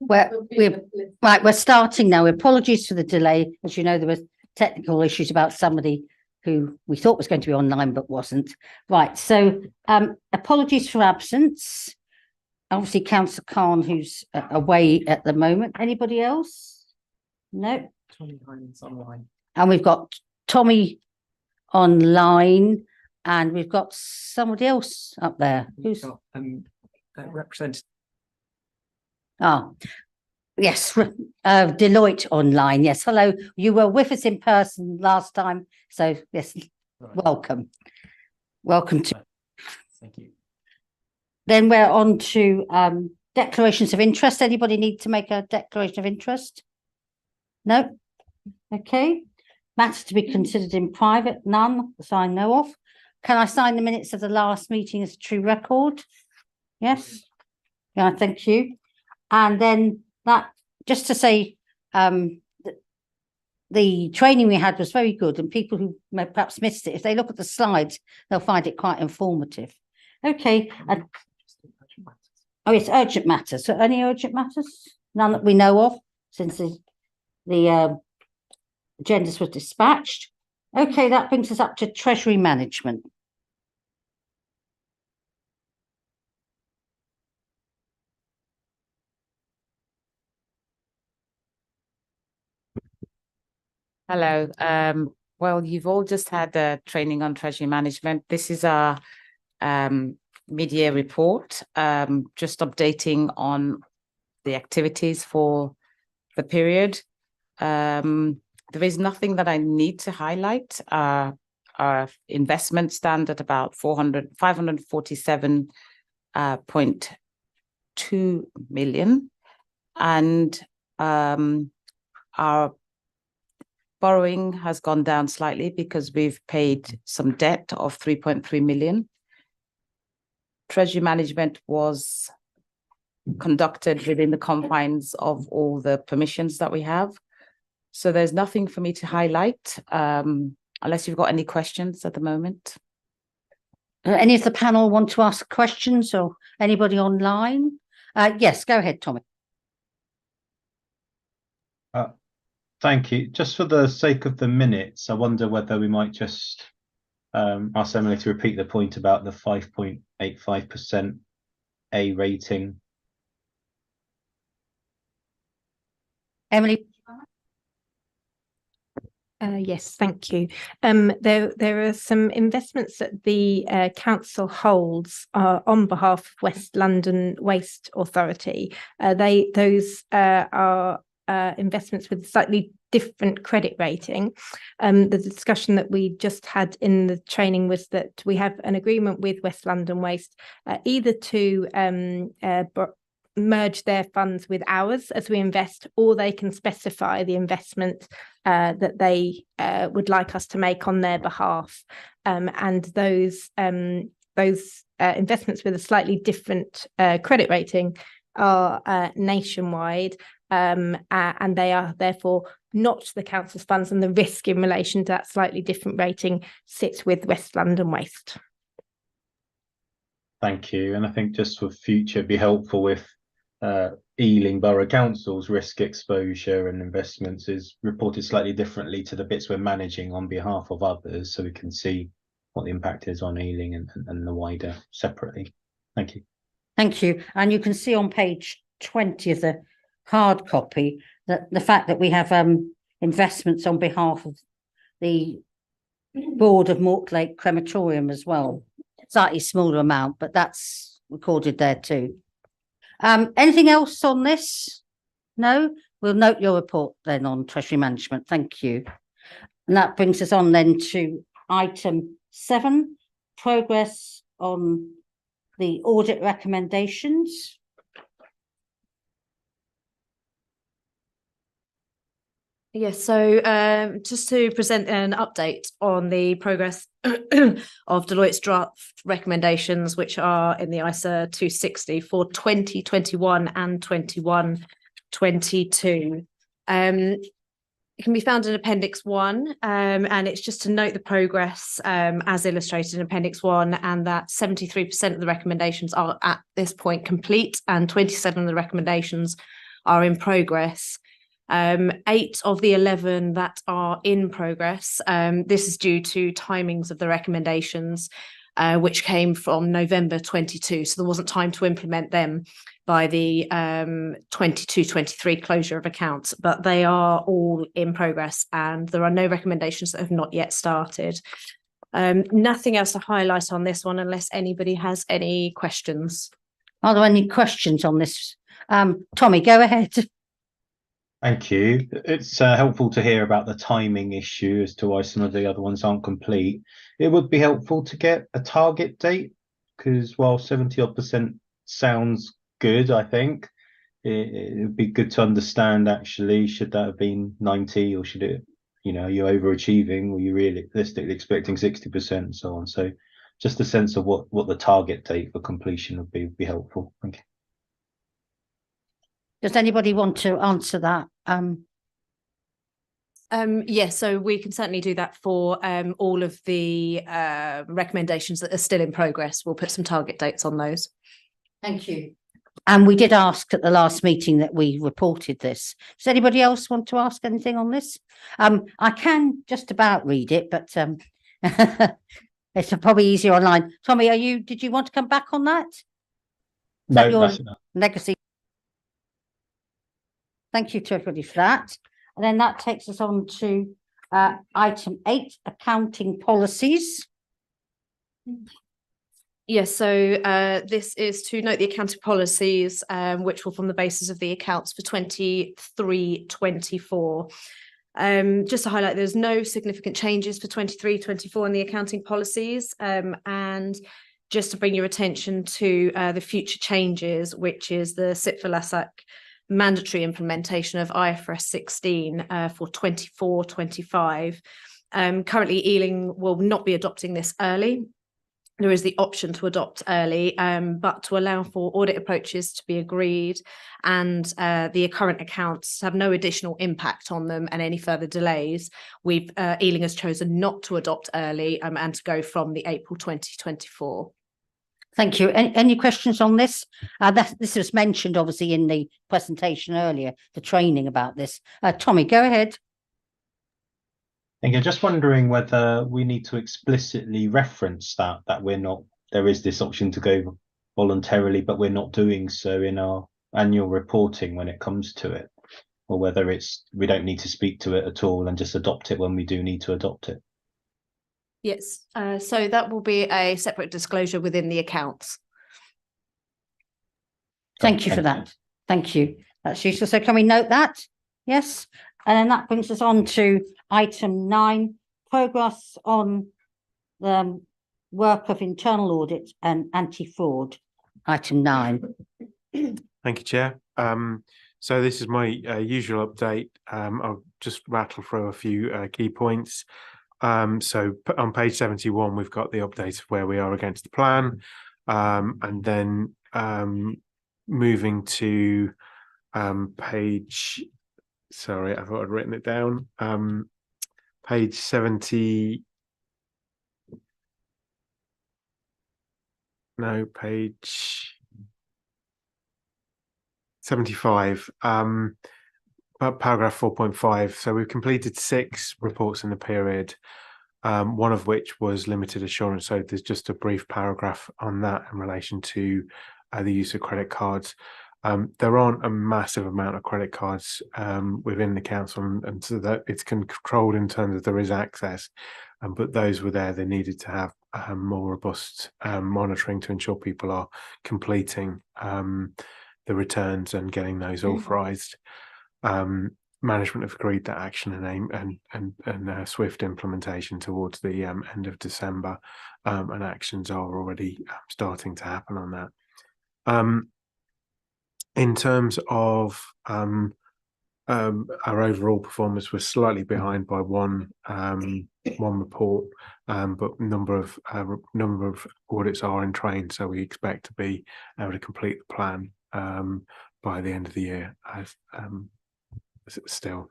We're starting now. Apologies for the delay. As you know, there were technical issues about somebody who we thought was going to be online but wasn't. Right. So apologies for absence. Obviously, Councillor Khan, who's away at the moment. Anybody else? No. Tommy Hines online. And we've got Tommy online, and we've got somebody else up there. Who's represented? Ah, yes, Deloitte online. Yes, hello. You were with us in person last time, so yes, right. Welcome to. Thank you. Then we're on to declarations of interest. Anybody need to make a declaration of interest? No. Okay. Matters to be considered in private. None, as I know of. Can I sign the minutes of the last meeting as a true record? Yes. Yeah. Thank you. And then that, just to say, the training we had was very good, and people who may perhaps missed it, if they look at the slides, they'll find it quite informative. Okay. Oh, it's urgent matters. So any urgent matters? None that we know of, since the agendas were dispatched. Okay, that brings us up to Treasury Management. Hello. Well, you've all just had a training on Treasury Management. This is our mid-year report, just updating on the activities for the period. There is nothing that I need to highlight. Our investments stand at about 547.2 million, and our borrowing has gone down slightly because we've paid some debt of 3.3 million. Treasury management was conducted within the confines of all the permissions that we have. So there's nothing for me to highlight, unless you've got any questions at the moment. Any of the panel want to ask questions, or anybody online? Yes, go ahead, Tommy. Thank you. Just for the sake of the minutes, I wonder whether we might just ask Emily to repeat the point about the 5.85% A rating. Emily? Yes, thank you. There are some investments that the council holds on behalf of West London Waste Authority. Those are investments with slightly different credit rating. The discussion that we just had in the training was that we have an agreement with West London Waste either to merge their funds with ours as we invest, or they can specify the investment that they would like us to make on their behalf. And those investments with a slightly different credit rating are nationwide, and they are therefore not the council's funds, and the risk in relation to that slightly different rating sits with West London Waste. Thank you. And I think just for future, it'd be helpful if Ealing Borough Council's risk exposure and investments is reported slightly differently to the bits we're managing on behalf of others, so we can see what the impact is on Ealing and the wider separately. Thank you. Thank you. And you can see on page 20 of the hard copy that the fact that we have investments on behalf of the board of Mortlake Crematorium as well. Slightly smaller amount, but that's recorded there too. Anything else on this? No? We'll note your report then on Treasury Management. Thank you. And that brings us on then to item 7, progress on the audit recommendations. Yes, so just to present an update on the progress of Deloitte's draft recommendations, which are in the ISA 260 for 2021 and 21-22. It can be found in Appendix 1, and it's just to note the progress as illustrated in Appendix 1, and that 73% of the recommendations are at this point complete, and 27 of the recommendations are in progress. 8 of the 11 that are in progress, this is due to timings of the recommendations, which came from November 22. So there wasn't time to implement them by the 22-23 closure of accounts, but they are all in progress and there are no recommendations that have not yet started. Nothing else to highlight on this one unless anybody has any questions. Are there any questions on this? Tommy, go ahead. Thank you. It's helpful to hear about the timing issue as to why some of the other ones aren't complete. It would be helpful to get a target date, because while 70% sounds good, I think it would be good to understand actually, should that have been 90 or should it, are you overachieving? Were you realistically expecting 60% and so on? So just a sense of what the target date for completion would be helpful. Thank you. Does anybody want to answer that? Yes, so we can certainly do that for all of the recommendations that are still in progress. We'll put some target dates on those. Thank you. And we did ask at the last meeting that we reported this. Does anybody else want to ask anything on this? I can just about read it, but it's probably easier online. Tommy, did you want to come back on that? No, that's enough. Legacy. Thank you to everybody for that. And then that takes us on to item 8, accounting policies. Yes, so this is to note the accounting policies, which will form the basis of the accounts for 23-24. Just to highlight, there's no significant changes for 23-24 in the accounting policies. And just to bring your attention to the future changes, which is the SIT-for-LASAC mandatory implementation of IFRS 16 for 24-25. Currently, Ealing will not be adopting this early. There is the option to adopt early, but to allow for audit approaches to be agreed and the current accounts have no additional impact on them and any further delays, Ealing has chosen not to adopt early and to go from the April 2024. Thank you. Any questions on this? This was mentioned obviously in the presentation earlier, the training about this. Tommy, go ahead. Thank you. Just wondering whether we need to explicitly reference that there is this option to go voluntarily, but we're not doing so in our annual reporting when it comes to it, or whether we don't need to speak to it at all and just adopt it when we do need to adopt it. Yes, so that will be a separate disclosure within the accounts. Thank you for that. Thank you. That's useful. So can we note that? Yes. And then that brings us on to item 9, progress on the work of internal audit and anti-fraud. Item 9. Thank you, Chair. So this is my usual update. I'll just rattle through a few key points. So on page 71, we've got the update of where we are against the plan. And then moving to page, sorry, I thought I'd written it down. Page 70. No, page 75. Paragraph 4.5. So we've completed 6 reports in the period, one of which was limited assurance. So there's just a brief paragraph on that in relation to the use of credit cards. There aren't a massive amount of credit cards within the council, and so that it's controlled in terms of there is access. But those were there. They needed to have more robust monitoring to ensure people are completing the returns and getting those authorised. Management have agreed that action and swift implementation towards the end of December, and actions are already starting to happen on that. In terms of our overall performance, we're slightly behind by one report, but number of audits are in train, so we expect to be able to complete the plan by the end of the year. Still,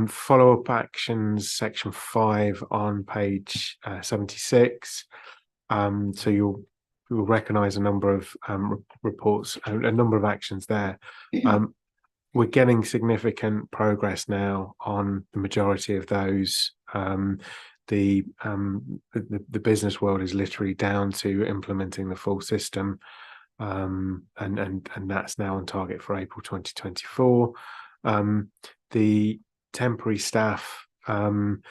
follow-up actions, section 5 on page 76. So you'll recognise a number of reports, a number of actions there. we're getting significant progress now on the majority of those. The business world is literally down to implementing the full system, and that's now on target for April 2024. The temporary staff, the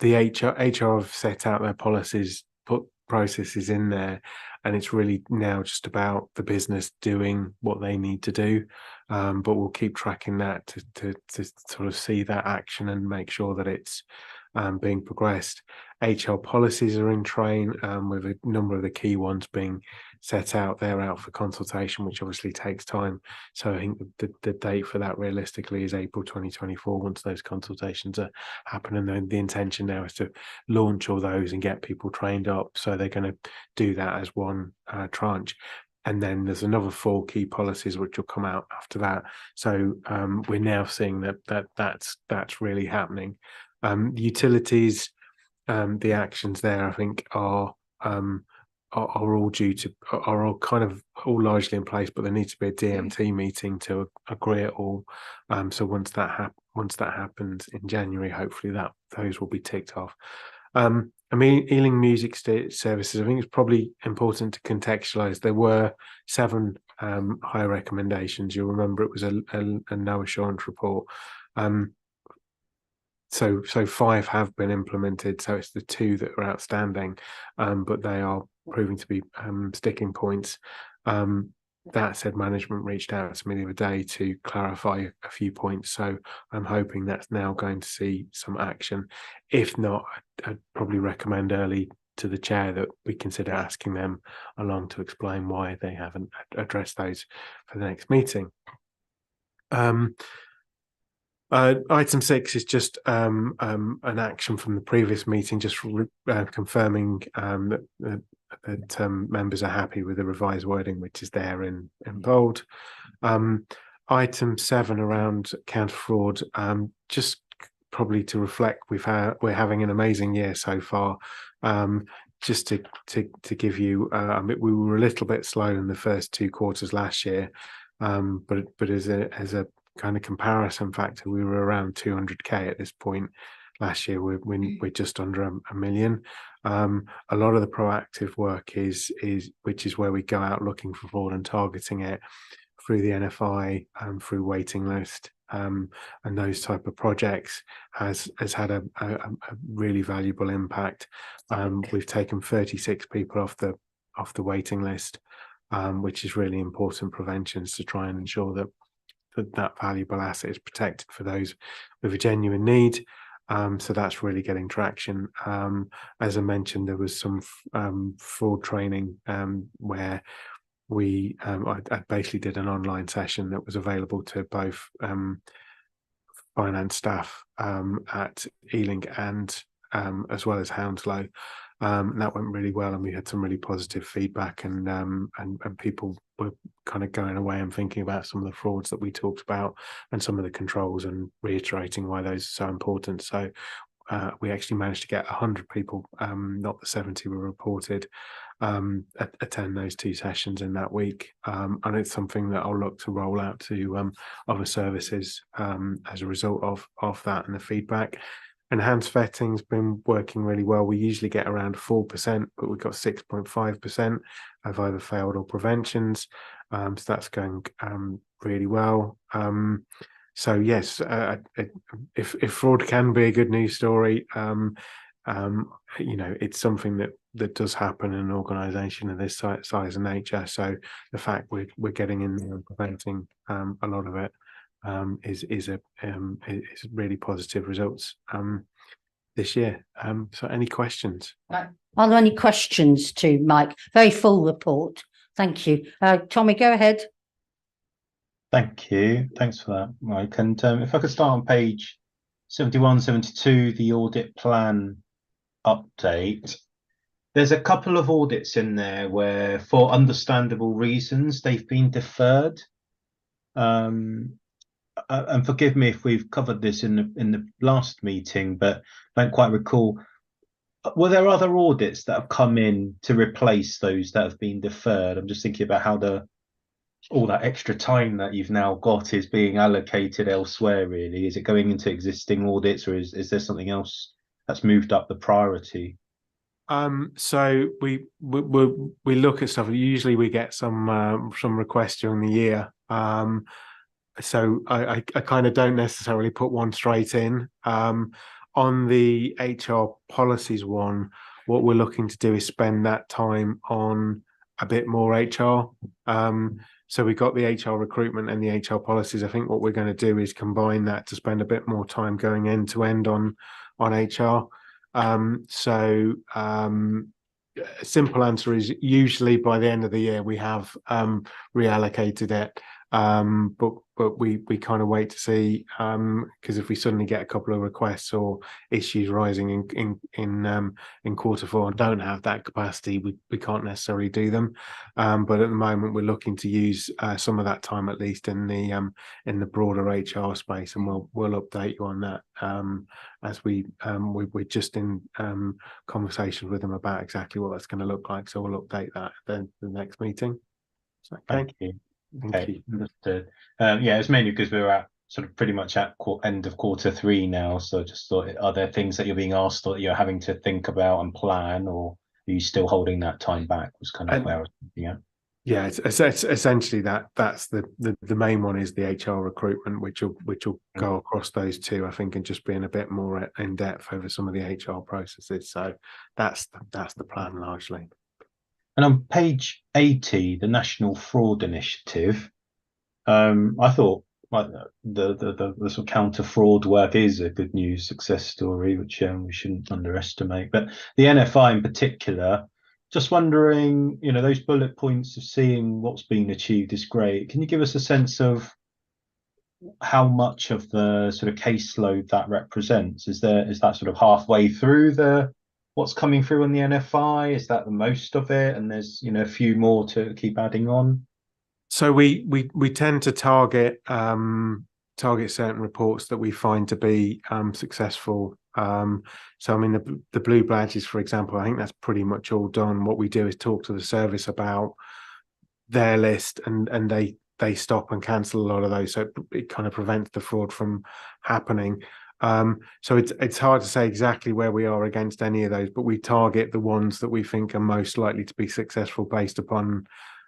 HR have set out their policies, put processes in there, and it's really now just about the business doing what they need to do. But we'll keep tracking that to sort of see that action and make sure that it's being progressed. HR policies are in train, with a number of the key ones being set out. They're out for consultation, which obviously takes time. So I think the date for that realistically is April 2024 once those consultations are happening. And then the intention now is to launch all those and get people trained up. So they're going to do that as one tranche. And then there's another 4 key policies which will come out after that. So we're now seeing that's really happening. Utilities, the actions there, I think, are all due to are all kind of all largely in place, but there needs to be a DMT meeting to agree it all. So once that happens in January, hopefully those will be ticked off. I mean, Ealing Music Services, I think it's probably important to contextualize. There were 7 high recommendations. You'll remember it was a no assurance report. So 5 have been implemented. So it's the 2 that are outstanding, but they are proving to be sticking points. That said, management reached out to me the other day to clarify a few points. So I'm hoping that's now going to see some action. If not, I'd probably recommend early to the chair that we consider asking them along to explain why they haven't addressed those for the next meeting. Item 6 is just an action from the previous meeting, just confirming that members are happy with the revised wording, which is there in bold. Item 7 around counter fraud, just probably to reflect, we're having an amazing year so far. Just to give you, I mean, we were a little bit slow in the first 2 quarters last year, but as a kind of comparison factor, we were around 200k at this point. Last year we're just under a million. A lot of the proactive work is which is where we go out looking for fraud and targeting it through the NFI and through waiting list, and those type of projects has had a really valuable impact. We've taken 36 people off the waiting list, which is really important preventions to try and ensure that valuable asset is protected for those with a genuine need. So that's really getting traction. As I mentioned, there was some fraud training where I basically did an online session that was available to both finance staff at Ealing and as well as Hounslow. That went really well, and we had some really positive feedback, and people were kind of going away and thinking about some of the frauds that we talked about and some of the controls and reiterating why those are so important. So we actually managed to get 100 people, not the 70 were reported, attend those 2 sessions in that week, and it's something that I'll look to roll out to other services as a result of that and the feedback. Enhanced vetting's been working really well. We usually get around 4%, but we've got 6.5% of either failed or preventions. So that's going really well. So yes, if fraud can be a good news story, you know, it's something that does happen in an organisation of this size and nature. So the fact we're getting in there and preventing a lot of it is really positive results this year. So any questions? Are there any questions to Mike? Very full report. Thank you. Tommy, go ahead. Thank you. Thanks for that, Mike. And if I could start on page 71, 72, the audit plan update. There's a couple of audits in there where, for understandable reasons, they've been deferred. And forgive me if we've covered this in the last meeting, but I don't quite recall. Were there other audits that have come in to replace those that have been deferred? I'm just thinking about how the all that extra time that you've now got is being allocated elsewhere, really? Is it going into existing audits, or is there something else that's moved up the priority? So we look at stuff. Usually we get some requests during the year. So I kind of don't necessarily put one straight in. On the HR policies one, what we're looking to do is spend that time on a bit more HR. So we got the HR recruitment and the HR policies. I think what we're going to do is combine that to spend a bit more time going end to end on HR. A simple answer is usually by the end of the year we have reallocated it. But we kind of wait to see, because if we suddenly get a couple of requests or issues rising in quarter four and don't have that capacity, we can't necessarily do them. But at the moment we're looking to use some of that time at least in the broader HR space, and we'll update you on that as we're just in conversations with them about exactly what that's going to look like. So we'll update that then the next meeting. Okay. Thank you. Thank Okay, you. understood. Yeah, it's mainly because we're at sort of pretty much at end of quarter three now. So just thought, are there things that you're being asked or that you're having to think about and plan, or are you still holding that time back? Was kind of where I was thinking at. Yeah, it's essentially that's the main one is the HR recruitment, which will go across those two, I think, and just being a bit more in depth over some of the HR processes. So that's the plan largely. And on page 80, the National Fraud Initiative, I thought the sort of counter fraud work is a good news success story, which we shouldn't underestimate. But the NFI in particular, just wondering, those bullet points of seeing what's been achieved is great. Can you give us a sense of how much of the sort of caseload that represents? Is that sort of halfway through what's coming through on the NFI? Is that the most of it? And there's a few more to keep adding on. So we tend to target certain reports that we find to be successful. So I mean the blue badges, for example, I think that's pretty much all done. What we do is talk to the service about their list, and they stop and cancel a lot of those, so it kind of prevents the fraud from happening. So it's hard to say exactly where we are against any of those, but we target the ones that we think are most likely to be successful based upon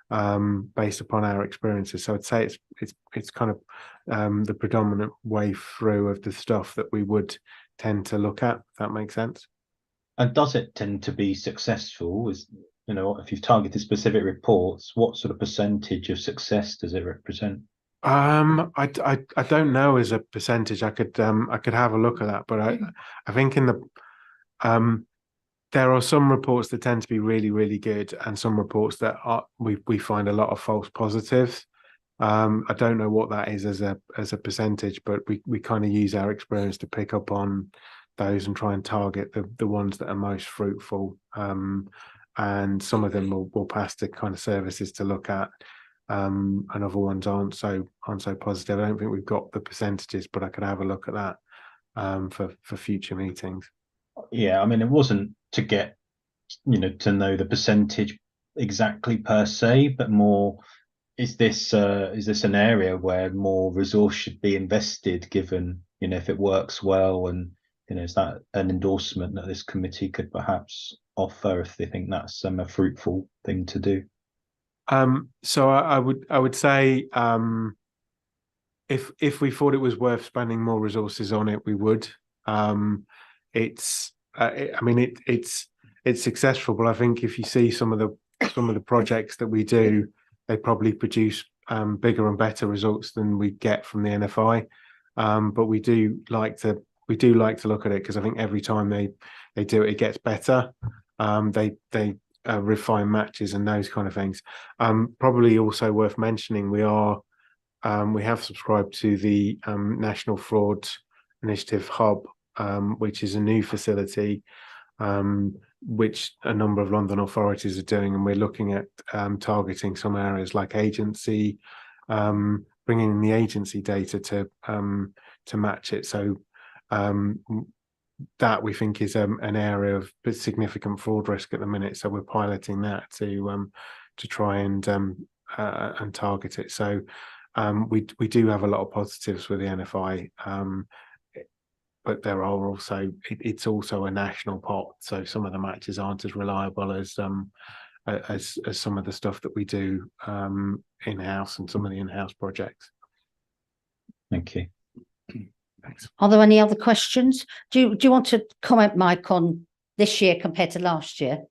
our experiences. So I'd say it's kind of the predominant way through of the stuff that we would tend to look at, if that makes sense. And does it tend to be successful? If you've targeted specific reports, what sort of percentage of success does it represent? I don't know as a percentage. I could have a look at that, but I think there are some reports that tend to be really, really good, and some reports that we find a lot of false positives. I don't know what that is as a percentage, but we kind of use our experience to pick up on those and try and target the ones that are most fruitful. And some of them will pass to kind of services to look at, and other ones aren't so positive. I don't think we've got the percentages, but I could have a look at that for future meetings. Yeah, I mean, it wasn't to get to know the percentage exactly per se, but more, is this an area where more resource should be invested, given if it works well, and is that an endorsement that this committee could perhaps offer if they think that's a fruitful thing to do? So I would say if we thought it was worth spending more resources on it, we would. It's successful, but I think if you see some of the projects that we do, they probably produce bigger and better results than we get from the NFI. But we do like to look at it, because I think every time they do it, it gets better. They refine matches and those kind of things. Probably also worth mentioning, we have subscribed to the National Fraud Initiative Hub, which is a new facility which a number of London authorities are doing, and we're looking at targeting some areas like agency, bringing in the agency data to match it. So that we think is an area of significant fraud risk at the minute. So we're piloting that to try and and target it. So we do have a lot of positives with the NFI, but there are also it's also a national pot. So some of the matches aren't as reliable as some of the stuff that we do in-house and some of the in-house projects. Thank you. Thanks. Are there any other questions? Do you want to comment, Mike, on this year compared to last year?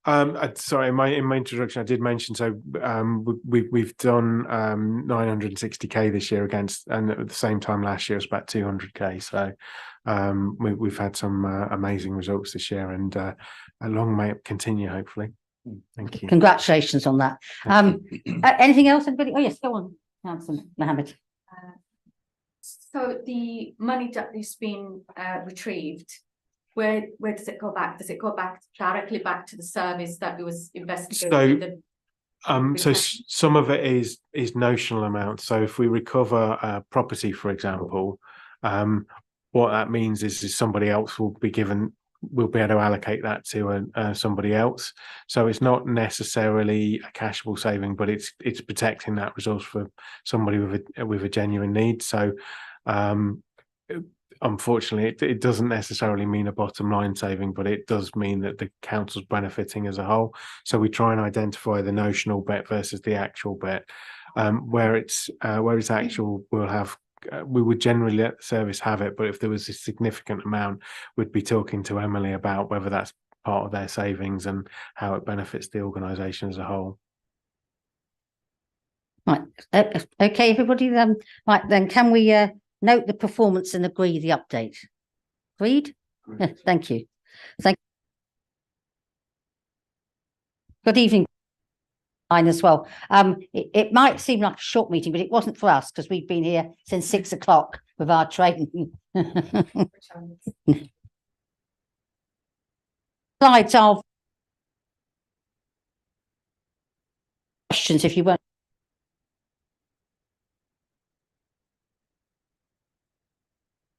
Sorry, in my introduction, I did mention, so we've done 960k this year against, and at the same time last year it was about 200k. So we've had some amazing results this year, and long may it continue, hopefully. Thank you. Congratulations on that. Anything else, anybody? Oh yes, go on, Councillor Mohammed. So the money that has been retrieved, where does it go back? Does it go back directly back to the service that it was investigated? So some of it is notional amount. So if we recover property, for example, what that means is somebody else will be able to allocate that to somebody else. So it's not necessarily a cashable saving, but it's protecting that resource for somebody with a genuine need. So unfortunately, it doesn't necessarily mean a bottom line saving, but it does mean that the council's benefiting as a whole. So we try and identify the notional bit versus the actual bit. Where it's actual, we would generally let the service have it, but if there was a significant amount, we'd be talking to Emily about whether that's part of their savings and how it benefits the organisation as a whole. Right. Okay, everybody. Right then, can we note the performance and agree the update? Agreed? Yeah, thank you. Good evening. As well. It might seem like a short meeting, but it wasn't for us because we've been here since 6 o'clock with our training. Slides are questions if you weren't